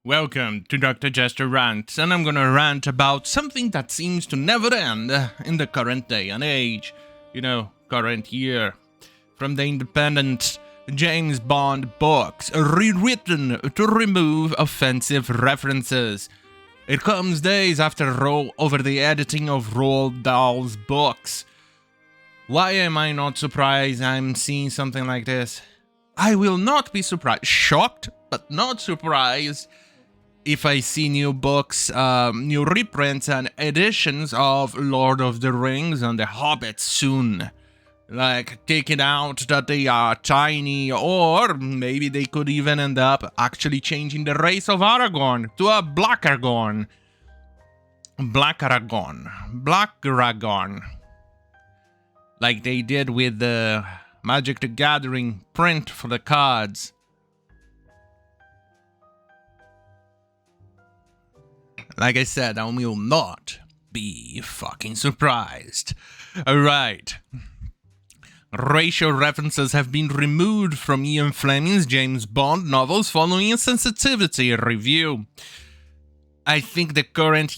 Welcome to Dr. Jester Rants, and I'm gonna rant about something that seems to never end in the current day and age. Current year. From the independent James Bond books, rewritten to remove offensive references. It comes days after over the editing of Roald Dahl's books. Why am I not surprised I'm seeing something like this? I will not be surprised. Shocked, but not surprised if I see new books, new reprints and editions of Lord of the Rings and The Hobbit soon. Like, taking out that they are tiny, or maybe they could even end up actually changing the race of Aragorn to a Black Aragorn. Black Aragorn. Like they did with the Magic the Gathering print for the cards. Like I said, I will not be fucking surprised. Alright. Racial references have been removed from Ian Fleming's James Bond novels following a sensitivity review. I think the current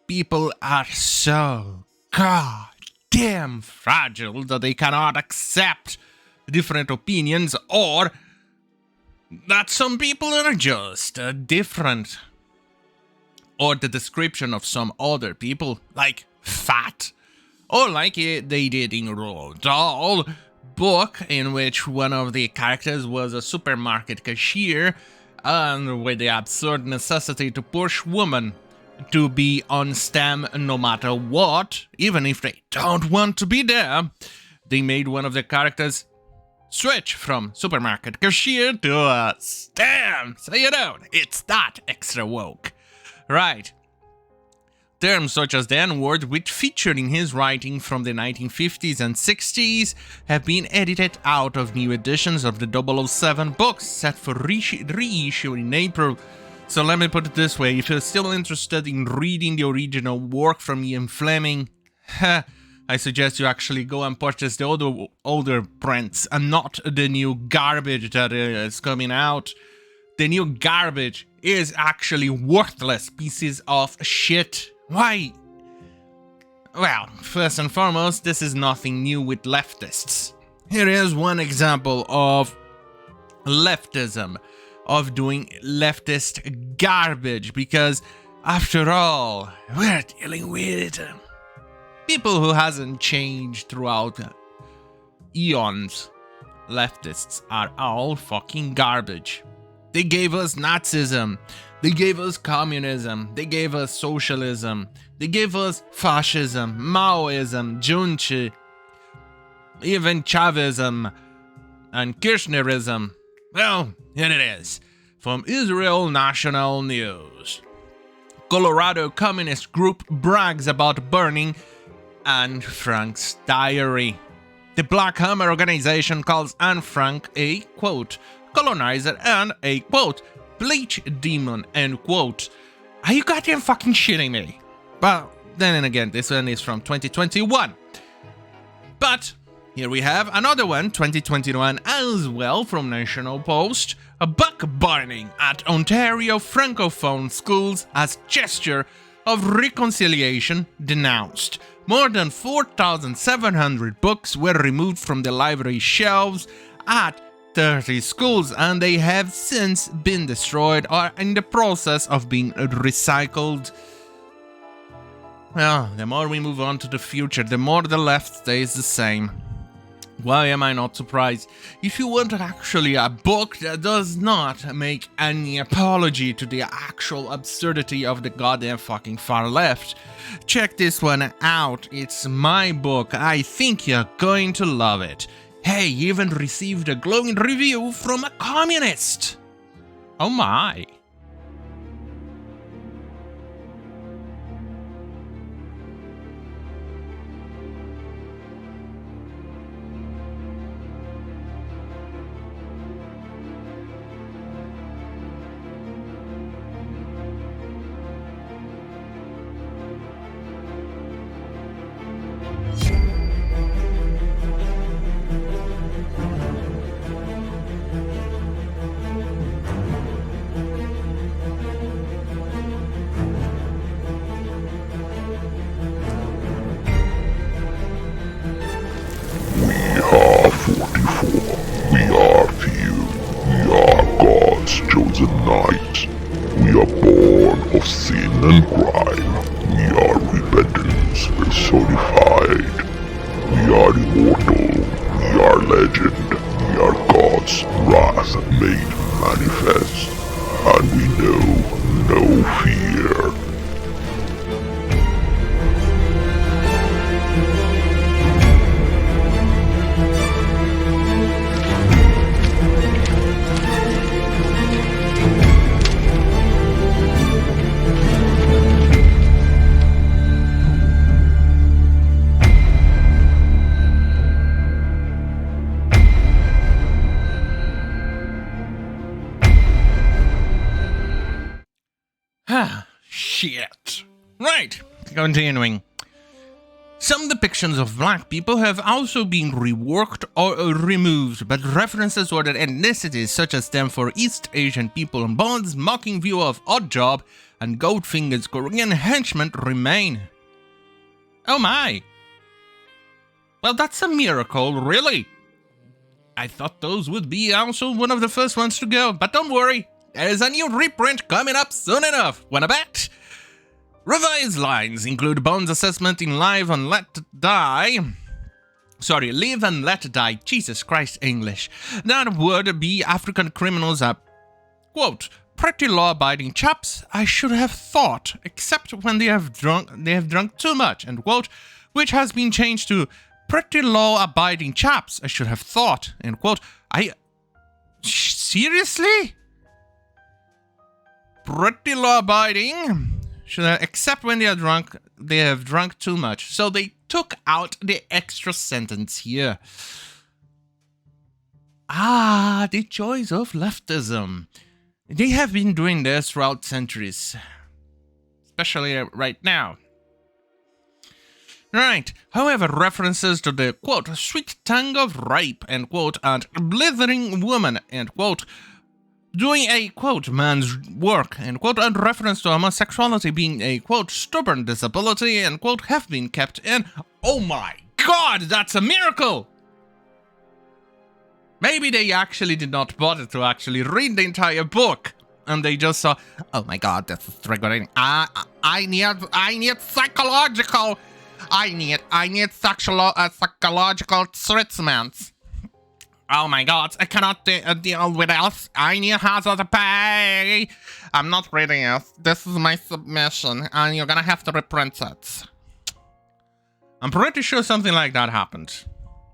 people are so goddamn fragile that they cannot accept different opinions, or that some people are just different. Or the description of some other people, like fat. Or like they did in Roald Dahl book, in which one of the characters was a supermarket cashier, and with the absurd necessity to push women to be on STEM no matter what, even if they don't want to be there. They made one of the characters switch from supermarket cashier to a STEM, so it's that extra woke. Right. Terms such as the N-word, which featured in his writing from the 1950s and 60s, have been edited out of new editions of the 007 books set for reissue in April. So let me put it this way, if you're still interested in reading the original work from Ian Fleming, I suggest you actually go and purchase the older prints and not the new garbage that is coming out. The new garbage is actually worthless pieces of shit. Why? Well, first and foremost, this is nothing new with leftists. Here is one example of leftism, of doing leftist garbage, because after all, we're dealing with people who hasn't changed throughout eons. Leftists are all fucking garbage. They gave us Nazism, they gave us communism, they gave us socialism, they gave us fascism, Maoism, Junchi, even Chavism, and Kirchnerism. Well, here it is, from Israel National News. Colorado Communist Group brags about burning Anne Frank's diary. The Black Hammer organization calls Anne Frank a, quote, colonizer and a, quote, bleach demon, end quote. Are you goddamn fucking shitting me? Well, then again, this one is from 2021. But here we have another one, 2021 as well, from National Post. A buck burning at Ontario Francophone schools as gesture of reconciliation denounced. More than 4,700 books were removed from the library shelves at 30 schools, and they have since been destroyed or in the process of being recycled. Well, the more we move on to the future, the more the left stays the same. Why am I not surprised? If you want actually a book that does not make any apology to the actual absurdity of the goddamn fucking far left, check this one out. It's my book. I think you're going to love it. Hey, even received a glowing review from a communist! Oh my! are legend, we are God's wrath made manifest, and we know no fear. Shit. Right, continuing. Some depictions of black people have also been reworked or removed, but references to other ethnicities such as them for East Asian people and Bond's mocking view of Oddjob and Goldfinger's Korean henchman remain. Oh my. Well, that's a miracle, really. I thought those would be also one of the first ones to go, but don't worry. There's a new reprint coming up soon enough. Wanna bet? Revised lines include Bond's assessment in Live and Let Die. Live and Let Die. Jesus Christ, English. That would be African criminals are, quote, pretty law-abiding chaps, I should have thought, except when they have drunk too much, end quote, which has been changed to pretty law-abiding chaps, I should have thought, end quote. Seriously? Pretty law-abiding, except when they have drunk too much. So they took out the extra sentence here. The joys of leftism. They have been doing this throughout centuries, especially right now. Right. However, references to the, quote, sweet tongue of rape, end quote, and blithering woman, end quote, doing a, quote, man's work, end quote, and reference to homosexuality being a, quote, stubborn disability, end quote, have been kept in. Oh my god, that's a miracle! Maybe they actually did not bother to actually read the entire book, and they just saw, oh my god, this is triggering. I need psychological treatment. Oh my god, I cannot deal with this. I need hazard to pay. I'm not reading it. This is my submission, and you're gonna have to reprint it. I'm pretty sure something like that happened.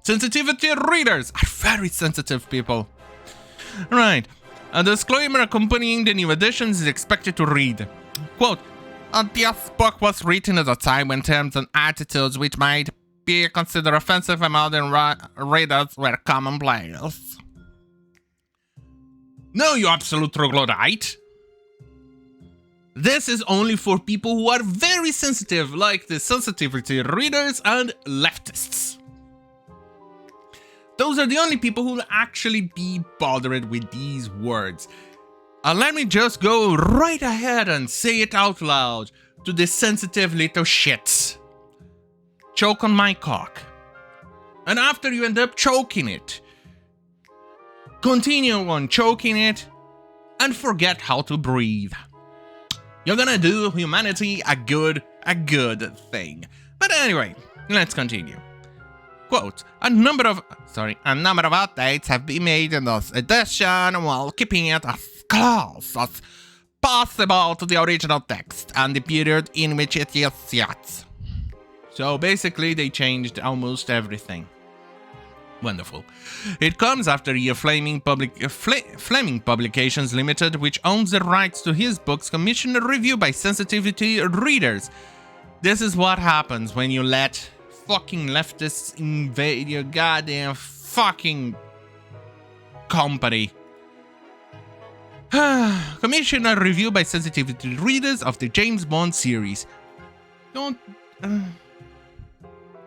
Sensitivity readers are very sensitive people. Right. A disclaimer accompanying the new editions is expected to read, quote, this book was written at a time when terms and attitudes which might be considered offensive among modern readers were commonplace. No, you absolute troglodyte. This is only for people who are very sensitive, like the sensitivity readers and leftists. Those are the only people who will actually be bothered with these words. Let me just go right ahead and say it out loud to the sensitive little shits. Choke on my cock. And after you end up choking it, continue on choking it and forget how to breathe. You're gonna do humanity a good thing. But anyway, let's continue. Quote, a number of updates have been made in this edition while keeping it as close as possible to the original text and the period in which it is set. So basically they changed almost everything. Wonderful. It comes after year Fleming Publications Limited, which owns the rights to his books, commissioned a review by sensitivity readers. This is what happens when you let fucking leftists invade your goddamn fucking company. Commission a review by sensitivity readers of the James Bond series.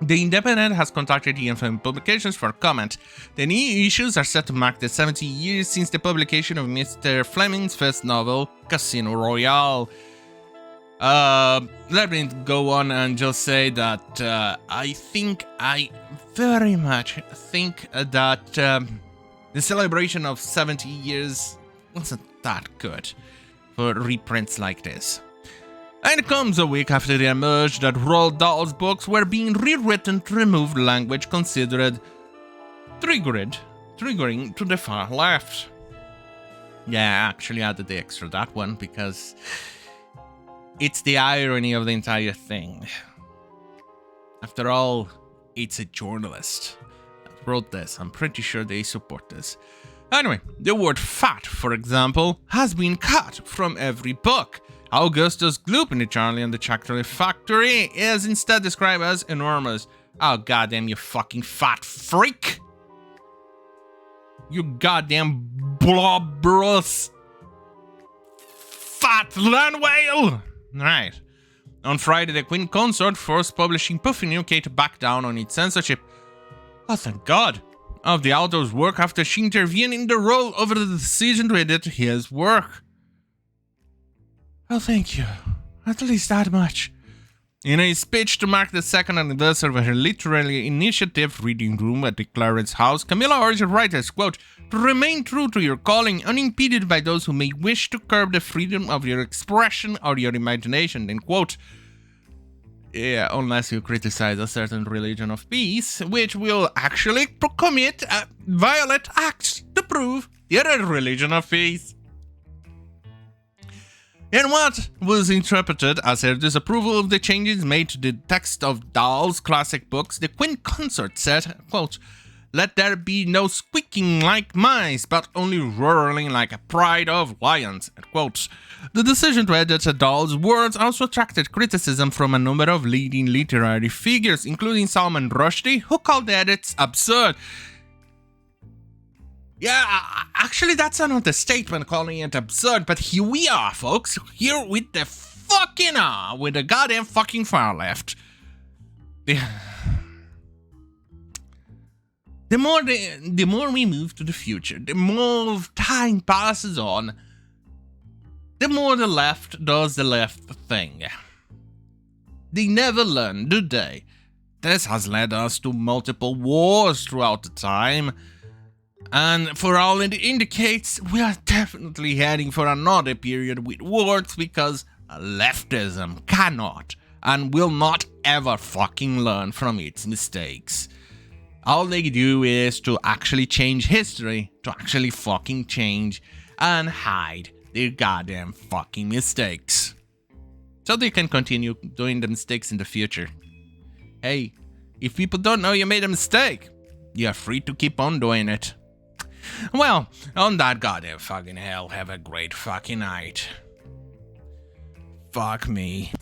The Independent has contacted Ian Fleming Publications for comment. The new issues are set to mark the 70 years since the publication of Mr. Fleming's first novel, Casino Royale. Let me go on and just say that I very much think that the celebration of 70 years wasn't that good for reprints like this. And it comes a week after it emerged that Roald Dahl's books were being rewritten to remove language considered triggering to the far left. Yeah, I actually added the extra that one because it's the irony of the entire thing. After all, it's a journalist that wrote this. I'm pretty sure they support this. Anyway, the word fat, for example, has been cut from every book. Augustus Gloop in the Charlie and the Chocolate Factory is instead described as enormous. Oh, goddamn, you fucking fat freak! You goddamn blobberous fat land whale! Right. On Friday, the Queen Consort forced publishing Puffin UK to back down on its censorship. Oh, thank God! Of the author's work after she intervened in the role over the decision to edit his work. Oh, thank you. At least that much. In a speech to mark the second anniversary of her literary initiative reading room at the Clarence House, Camilla urged writers, quote, to remain true to your calling, unimpeded by those who may wish to curb the freedom of your expression or your imagination, end quote. Yeah, unless you criticize a certain religion of peace, which will actually commit violent acts to prove you're a religion of peace. In what was interpreted as her disapproval of the changes made to the text of Dahl's classic books, the Queen Consort said, quote, let there be no squeaking like mice, but only roaring like a pride of lions, end quote. The decision to edit Dahl's words also attracted criticism from a number of leading literary figures, including Salman Rushdie, who called the edits absurd. Yeah, actually that's an understatement calling it absurd, but here we are, folks. Here with the fucking with the goddamn fucking far left. The more we move to the future, the more time passes on, the more the left does the left thing. They never learn, do they? This has led us to multiple wars throughout the time. And for all it indicates, we are definitely heading for another period with wars because leftism cannot and will not ever fucking learn from its mistakes. All they do is to actually change history, to actually fucking change and hide their goddamn fucking mistakes. So they can continue doing the mistakes in the future. Hey, if people don't know you made a mistake, you're free to keep on doing it. Well, on that goddamn fucking hell, have a great fucking night. Fuck me.